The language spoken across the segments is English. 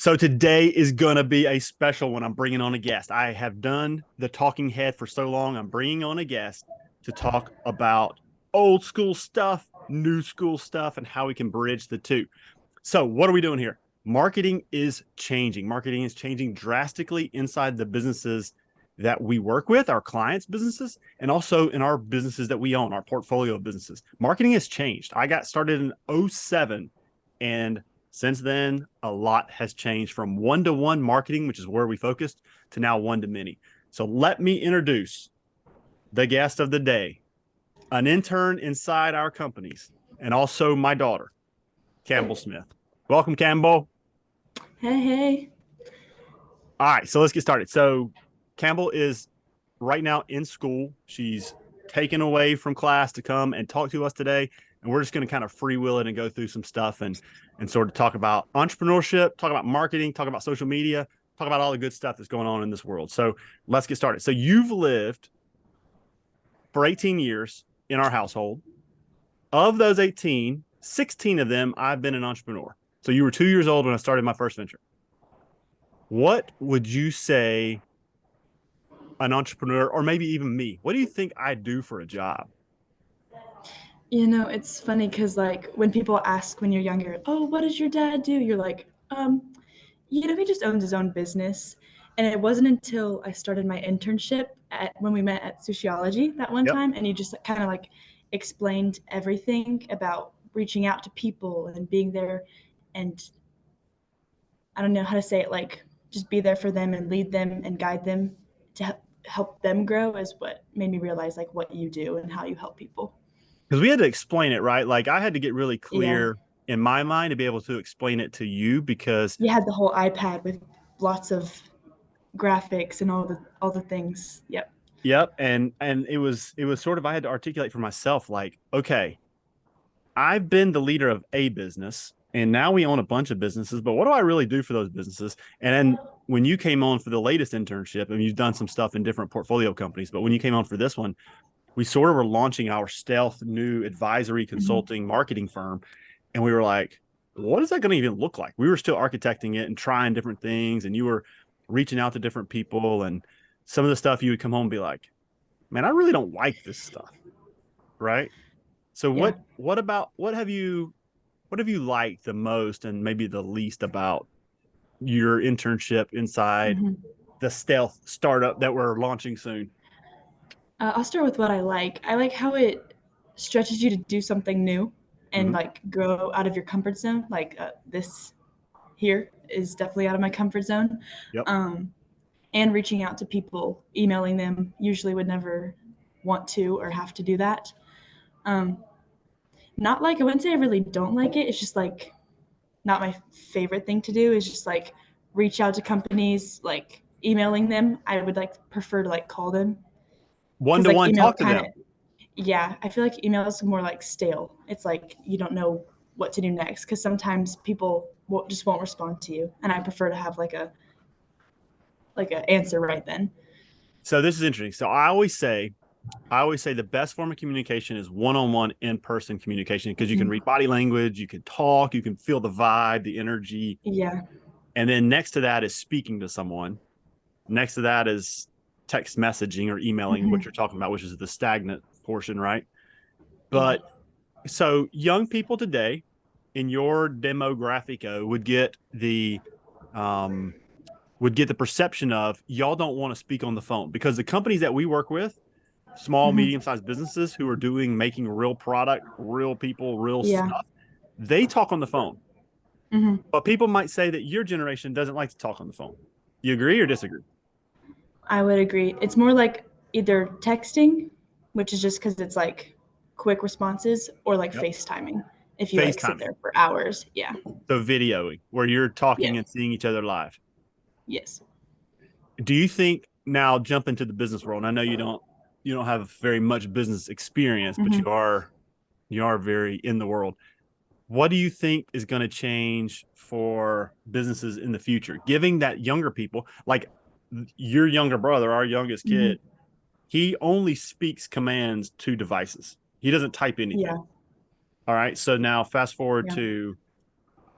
So today is going to be a special one. I'm bringing on a guest. I have done the talking head for so long. I'm bringing on a guest to talk about old school stuff, new school stuff, and how we can bridge the two. So, what are we doing here? Marketing is changing. Marketing is changing drastically inside the businesses that we work with, our clients' businesses, and also in our businesses that we own, our portfolio of businesses. Marketing has changed. I got started in '07, and since then, a lot has changed from one-to-one marketing, which is where we focused, to now one-to-many. So let me introduce the guest of the day, an intern inside our companies, and also my daughter, Campbell Smith. Welcome, Campbell. Hey, hey. All right, so let's get started. So Campbell is right now in school. She's taken away from class to come and talk to us today. And we're just going to kind of free will it and go through some stuff and sort of talk about entrepreneurship, talk about marketing, talk about social media, talk about all the good stuff that's going on in this world. So let's get started. So you've lived for 18 years in our household. Of those 18, 16 of them, I've been an entrepreneur. So you were 2 years old when I started my first venture. What would you say an entrepreneur, or maybe even me, what do you think I do for a job? It's funny because, like, when people ask when you're younger, oh, what does your dad do? You're like, he just owns his own business. And it wasn't until I started my internship when we met at sociology that one Yep. time, and you just kind of like explained everything about reaching out to people and being there. And I don't know how to say it, like, just be there for them and lead them and guide them to help them grow is what made me realize, like, what you do and how you help people. Because we had to explain it, right? Like I had to get really Yeah. clear in my mind to be able to explain it to you because You had the whole iPad with lots of graphics and all the things. Yep. yep. And it was sort of I had to articulate for myself, like, okay, I've been the leader of a business and now we own a bunch of businesses, but what do I really do for those businesses? And then when you came on for the latest internship, and you've done some stuff in different portfolio companies, but when you came on for this one, we sort of were launching our stealth new advisory Hmm. consulting marketing firm. And we were like, what is that going to even look like? We were still architecting it and trying different things. And you were reaching out to different people. And some of the stuff you would come home and be like, man, I really don't like this stuff. Right. So Yeah. what have you liked the most and maybe the least about your internship inside Hmm. the stealth startup that we're launching soon? I'll start with what I like. I like how it stretches you to do something new and Mm-hmm. like go out of your comfort zone. Like this here is definitely out of my comfort zone. Yep. Um, and reaching out to people, emailing them, usually would never want to or have to do that. Um, Not like I wouldn't say I really don't like it. It's just like not my favorite thing to do is just like reach out to companies, like emailing them. I would like prefer to like call them One because to like one, email talk to kind of, them. yeah, I feel like email is more like stale. It's like you don't know what to do next because sometimes people just won't respond to you, and I prefer to have like a answer right then. So this is interesting. So I always say the best form of communication is one-on-one in-person communication because you can Mm-hmm. read body language, you can talk, you can feel the vibe, the energy. Yeah. And then next to that is speaking to someone. Next to that is text messaging or emailing, what Mm-hmm. you're talking about, which is the stagnant portion, right? Yeah. But so young people today in your demographic um would get the perception of y'all don't want to speak on the phone because the companies that we work with, small, Mm-hmm. medium-sized businesses who are making real product, real people, real Yeah. stuff, they talk on the phone. Mm-hmm. But people might say that your generation doesn't like to talk on the phone. You agree or disagree? I would agree. It's more like either texting, which is just because it's like quick responses, or like Yep. FaceTiming if you like sit FaceTiming. there for hours. Yeah. So videoing where you're Yeah. talking and seeing each other live. Yes. Do you think now jump into the business world? And I know you don't have very much business experience, but Hmm. you are very in the world. What do you think is going to change for businesses in the future? Giving that younger people, like your younger brother, our youngest Hmm. kid, he only speaks commands to devices. He doesn't type anything. Yeah. All right. So now fast forward Yeah. to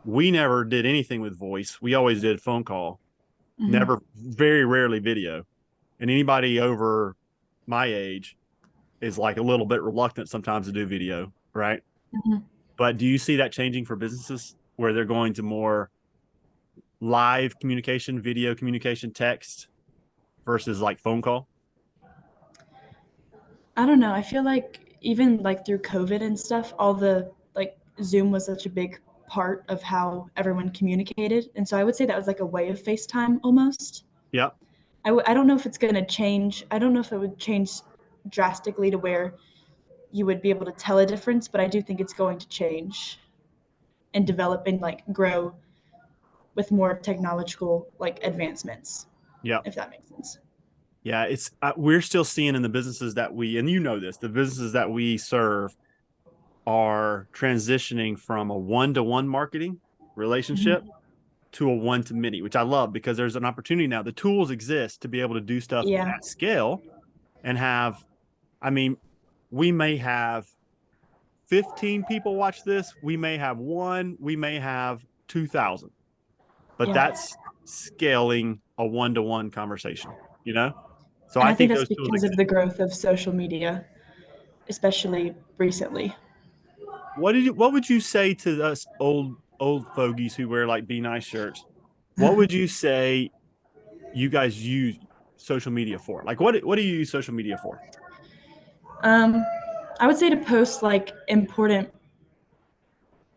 we never did anything with voice. We always did phone call, Hmm. never, very rarely video. And anybody over my age is like a little bit reluctant sometimes to do video, right? Hmm. But do you see that changing for businesses where they're going to more live communication, video communication, text versus like phone call? I don't know. I feel like even like through COVID and stuff, all the like Zoom was such a big part of how everyone communicated. And so I would say that was like a way of FaceTime almost. Yep. I don't know if it's going to change. I don't know if it would change drastically to where you would be able to tell a difference, but I do think it's going to change and develop and like grow with more technological like advancements, Yep. if that makes sense. Yeah. It's, we're still seeing in the businesses that we, and you know this, the businesses that we serve are transitioning from a one-to-one marketing relationship Hmm. to a one-to-many, which I love because there's an opportunity now. The tools exist to be able to do stuff Yeah. at scale and have, I mean, we may have 15 people watch this. We may have one, we may have 2,000, but Yeah. that's scaling a one-to-one conversation, you know? So And I I think think that's those tools because of exist. the growth of social media, especially recently. What would you say to us old fogies who wear like be nice shirts? What would you say you guys use social media for? Like what do you use social media for? um, I would say to post like important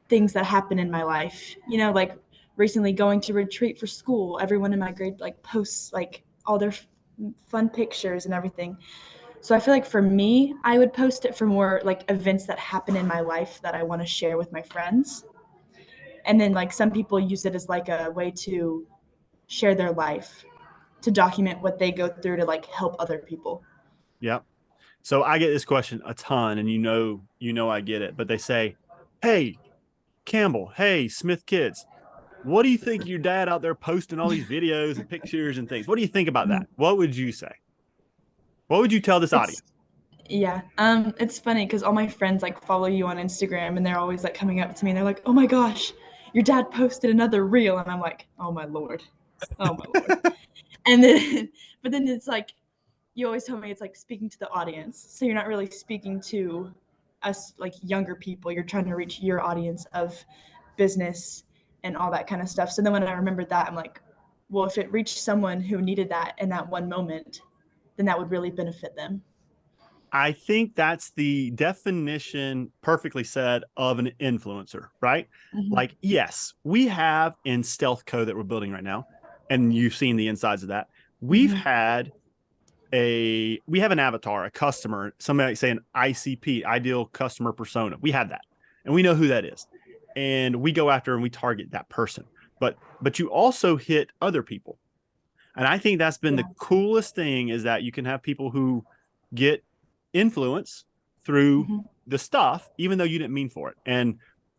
things that happen in my life. You know, like recently going to retreat for school, everyone in my grade like posts like all their fun pictures and everything. So I feel like for me, I would post it for more like events that happen in my life that I want to share with my friends. And then like some people use it as like a way to share their life, to document what they go through to like help other people. Yeah. So I get this question a ton and you know I get it, but they say, "Hey, Campbell, hey, Smith kids, what do you think of your dad out there posting all these videos and pictures and things? What do you think about Mhm. that? What would you say? What would you tell this It's audience?" Yeah. It's funny because all my friends like follow you on Instagram and they're always like coming up to me and they're like, "Oh my gosh, your dad posted another reel," and I'm like, "Oh my lord, oh my lord." And then, but then it's like you always tell me it's like speaking to the audience, so you're not really speaking to us like younger people. You're trying to reach your audience of business and all that kind of stuff. So then when I remembered that, I'm like, well, if it reached someone who needed that in that one moment, then that would really benefit them. I think that's the definition perfectly said of an influencer, right? Mm-hmm. Like, yes, we have in Stealth Co that we're building right now, and you've seen the insides of that. We've Mm-hmm. had we have an avatar, a customer, somebody like say an ICP, ideal customer persona. We have that, and we know who that is, and we go after and we target that person. But you also hit other people, and I think that's been Yeah. the coolest thing is that you can have people who get influence through Mm-hmm. the stuff, even though you didn't mean for it. And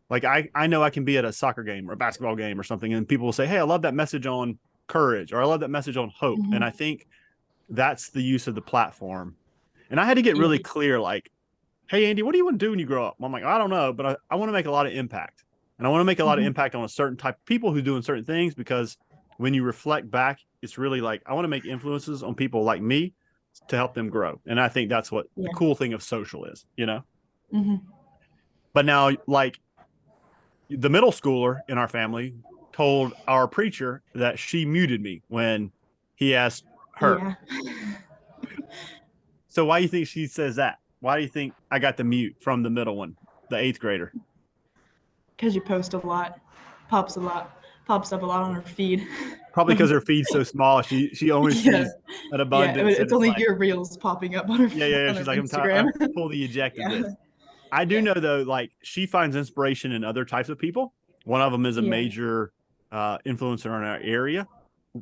like I know I can be at a soccer game or a basketball game or something, and people will say, "Hey, I love that message on courage," or "I love that message on hope." And Mm-hmm. I think that's the use of the platform. And I had to get Yeah. really clear, like, "Hey, Andy, what do you want to do when you grow up?" I'm like, "I don't know, but I want to make a lot of impact. And I want to make a lot of Mm-hmm. impact on a certain type of people who's doing certain things because when you reflect back, it's really like, I want to make influences on people like me to help them grow." And I think that's what the Yeah. cool thing of social is, you know? Mm-hmm. But now, like, the middle schooler in our family told our preacher that she muted me when he asked her. Yeah. So why do you think she says that? Why do you think I got the mute from the middle one, the eighth grader? Because you post a lot, pops a lot, pops up a lot on her feed. Probably because her feed's so small, she only Yeah. sees an Yeah. abundance, and It's it's only like, your reels popping up on her yeah. on She's her like, I'm tired. I Instagram. pull the eject of Yeah. this. I do Yeah. know though, like she finds inspiration in other types of people. One of them is a Yeah. major influencer in our area,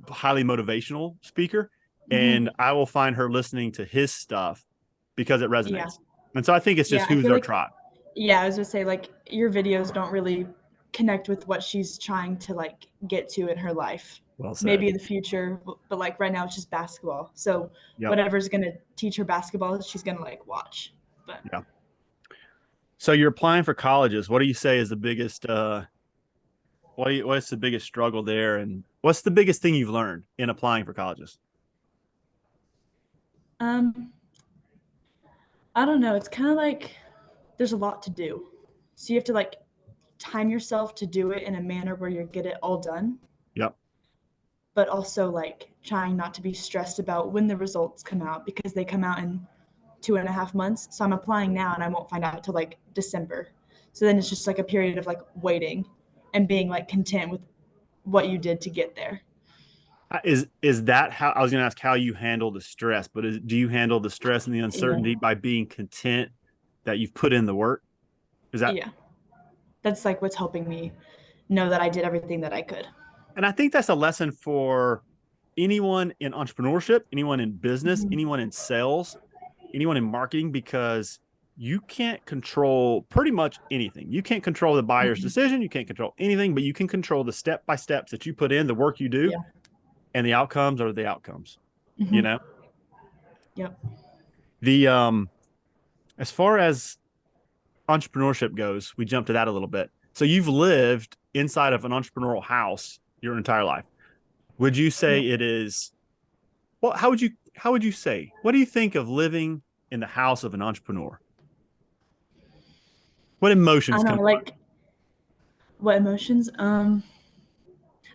highly motivational speaker, and Mm-hmm. I will find her listening to his stuff because it Yeah. resonates. And so I think it's just Yeah. I who's feel our like, tribe. yeah, I was gonna say like your videos don't really connect with what she's trying to like get to in her life. Well said. Maybe in the future, but like right now it's just basketball. So Yep. whatever's gonna teach her basketball, she's gonna like watch. But Yeah. So you're applying for colleges. What do you say is the biggest What's the biggest struggle there, and what's the biggest thing you've learned in applying for colleges? Um, I don't know. It's kind of like there's a lot to do. So you have to like time yourself to do it in a manner where you get it all done, Yep. but also like trying not to be stressed about when the results come out because they come out in 2.5 months. So I'm applying now and I won't find out till like December. So then it's just like a period of like waiting and being like content with what you did to get there. Is that how I was going to ask how you handle the stress, but do you handle the stress and the Yeah. uncertainty by being content that you've put in the work? Is that, Yeah. That's like what's helping me know that I did everything that I could. and I think that's a lesson for anyone in entrepreneurship, anyone in business, Mm-hmm. anyone in sales, anyone in marketing, because you can't control pretty much anything. You can't control the buyer's Mm-hmm. decision. You can't control anything, but you can control the step by steps that you put in, the work you do, Yeah. and the outcomes are the outcomes. You Mm-hmm. know, Yep. the as far as entrepreneurship goes, we jump to that a little bit. So you've lived inside of an entrepreneurial house your entire life. Would you say Yep. it is, well, how would you say? What do you think of living in the house of an entrepreneur? What I emotions don't come know, up? like what emotions?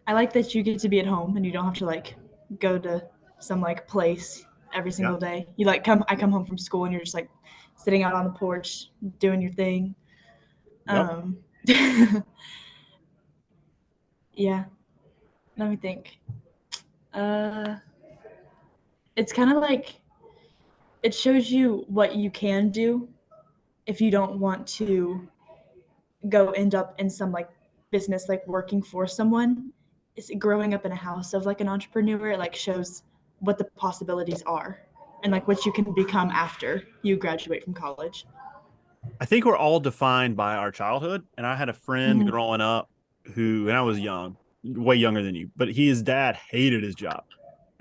I like that you get to be at home and you don't have to like go to some like place every Yeah. single day. You like I come home from school and you're just like sitting out on the porch doing your thing. Yep. Um yeah, let me think. Uh it's kind of like it shows you what you can do if you don't want to go end up in some like business like working for someone. Is growing up in a house of like an entrepreneur, it like shows what the possibilities are and like what you can become after you graduate from college. I think we're all defined by our childhood. And I had a friend Mm-hmm. growing up who, and I was young, way younger than you, but his dad hated his job.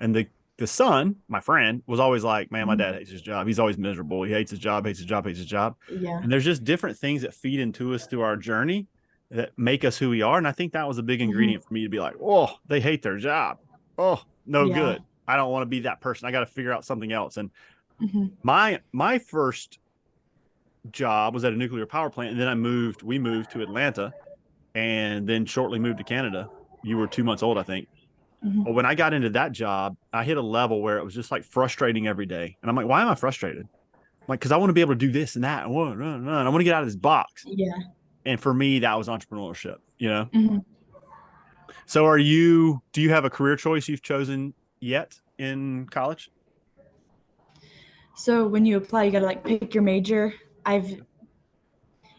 And the son, my friend, was always like, man, my dad Mm-hmm. hates his job. He's always miserable. He hates his job, hates his job, hates his job. Yeah. And there's just different things that feed into us through our journey that make us who we are. And I think that was a big Mm-hmm. ingredient for me to be like, oh, they hate their job. Oh, no Yeah. good. I don't want to be that person. I got to figure out something else. And Mm-hmm. my first job was at a nuclear power plant, and then we moved to Atlanta, and then shortly moved to Canada. You were 2 months old, I think. Mm-hmm. But when I got into that job, I hit a level where it was just like frustrating every day. And I'm like, why am I frustrated? I'm like, because I want to be able to do this and that. And I want to get out of this box. Yeah. And for me, that was entrepreneurship, you know? Mm-hmm. So do you have a career choice you've chosen yet in college? So when you apply, you gotta like pick your major. I've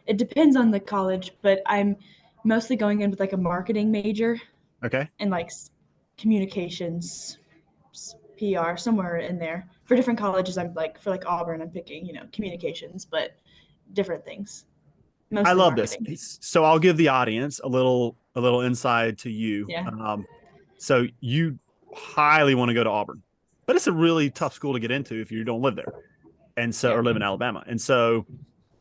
It depends on the college, but I'm mostly going in with like a marketing major Okay. and like communications, PR, somewhere in there. For different colleges, I'm like for like Auburn, I'm picking communications, but different things, I mostly love this. marketing. So I'll give the audience a little insight to you. Yeah, So you highly want to go to Auburn, but it's a really tough school to get into if you don't live there, and so yeah, or live in Alabama. And so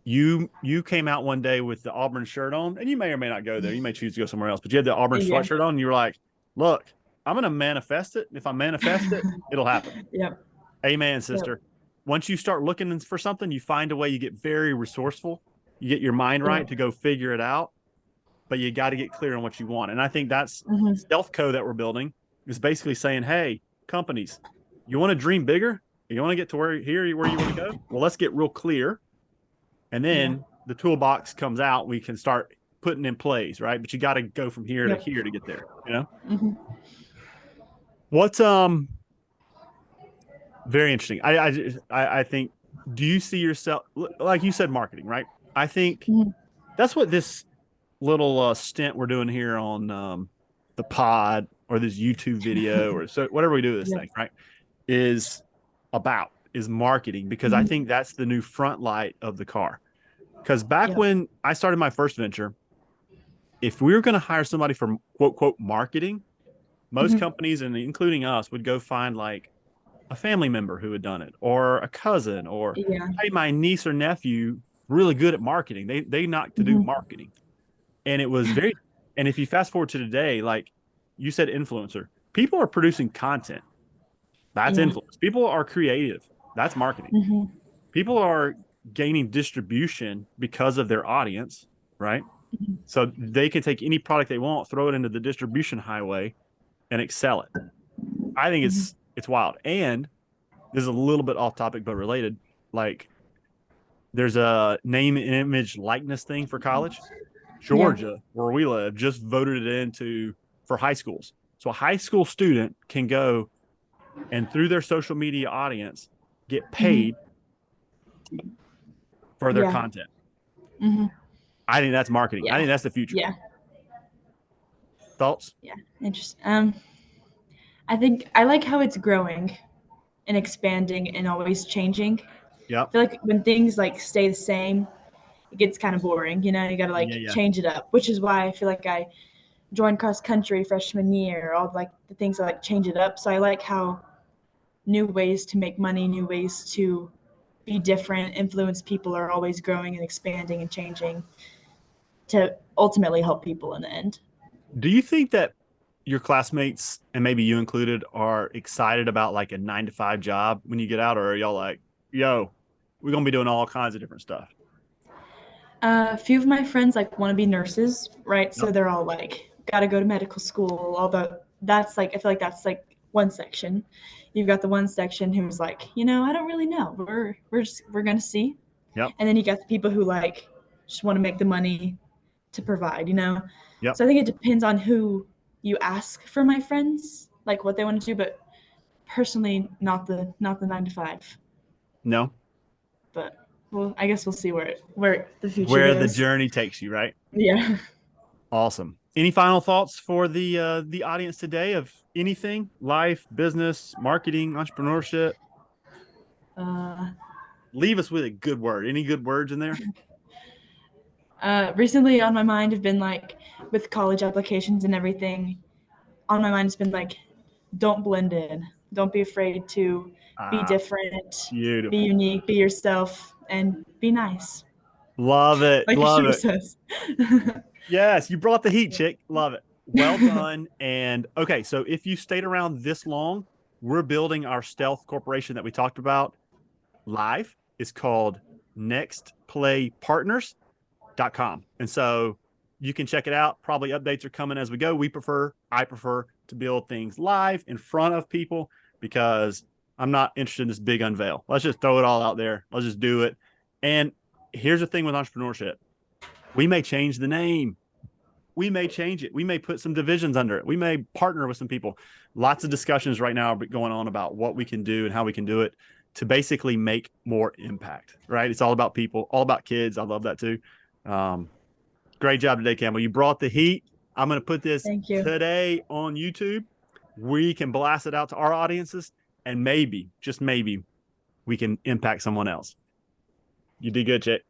you came out one day with the Auburn shirt on, and you may or may not go there. You may choose to go somewhere else, but you had the Auburn yeah, sweatshirt on, and you were like, "Look, I'm going to manifest it. And if I manifest it, it'll happen." yep, Amen, yep, sister. Once you start looking for something, you find a way. You get very resourceful. You get your mind right yep. to go figure it out, but you got to get clear on what you want. And I think that's Mm-hmm. stealth code that we're building is basically saying, hey, companies, you want to dream bigger? You want to get to where you want to go? Well, let's get real clear. And Yeah, then the toolbox comes out. We can start putting in plays, right? But you got to go from yep. here to get there, you know? Mm-hmm. What's very interesting. I think, do you see yourself, like you said, marketing, right? I think Mm-hmm. that's what this little stint we're doing here on the pod or this YouTube video or so whatever we do with this Yep. thing, right? Is about is marketing, because I Mm-hmm. think that's the new front light of the car. Because back Yep. when I started my first venture, if we were going to hire somebody for quote quote marketing, most Mm-hmm. companies and including us would go find like a family member who had done it, or a cousin, or Yeah. hey, my niece or nephew really good at marketing. They not to do Mm-hmm. marketing. And it was very And if you fast forward to today, like you said, influencer, people are producing content. That's Yeah. influence. People are creative. That's marketing. Hmm. People are gaining distribution because of their audience, right? So they can take any product they want, throw it into the distribution highway, and excel it. I think Hmm. it's wild. And this is a little bit off topic but related. Like there's a name and image likeness thing for college. Yeah. Georgia, where we live, just voted it into for high schools. So a high school student can go and through their social media audience get Hmm. paid for their Yeah. content. Hmm. I think that's marketing. I Yeah. think that's the future. Yeah. Thoughts? Yeah. Interesting. I think I like how it's growing and expanding and always changing. I Yep. feel like when things like stay the same, it gets kind of boring. You know, you got to Yeah, like yeah. change it up, which is why I feel like I joined cross country freshman year. All like the things that like change it up. So I like how new ways to make money, new ways to be different, influence people are always growing and expanding and changing to ultimately help people in the end. Do you think that your classmates and maybe you included are excited about like a 9 to 5 job when you get out, or are y'all like, yo, we're gonna be doing all kinds of different stuff? A few of my friends like want to be nurses, right? So Yep. they're all like, got to go to medical school. Although that's like, I feel like that's like one section. You've got the one section who's like, I don't really know. We're gonna see. Yep. And then you got the people who like just want to make the money to provide. Yep. So I think it depends on who you ask for my friends, like what they want to do. But personally, not the 9 to 5. No. But well, I guess we'll see where the future Where the goes. journey takes you, right? Yeah. Awesome. Any final thoughts for the audience today of anything? Life, business, marketing, entrepreneurship? Uh, Leave us with a good word. Any good words in there? Recently on my mind have been like with college applications and everything. On my mind has been like, don't blend in. Don't be afraid to be Ah, different, be beautiful. unique, be yourself, and be nice, Love it. like the Love show it. says. Yes, you brought the heat, chick. Love it. Well done. And okay, so if you stayed around this long, we're building our stealth corporation that we talked about live. It's called nextplaypartners.com. And so you can check it out. Probably updates are coming as we go. I prefer to build things live in front of people because I'm not interested in this big unveil. Let's just throw it all out there. Let's just do it. And here's the thing with entrepreneurship. We may change the name. We may change it. We may put some divisions under it. We may partner with some people. Lots of discussions right now are going on about what we can do and how we can do it to basically make more impact, right? It's all about people, all about kids. I love that too. Um, Great job today, Campbell. You brought the heat. I'm going to put this Thank you. today on YouTube. We can blast it out to our audiences and maybe, just maybe, we can impact someone else. You did good, Chick.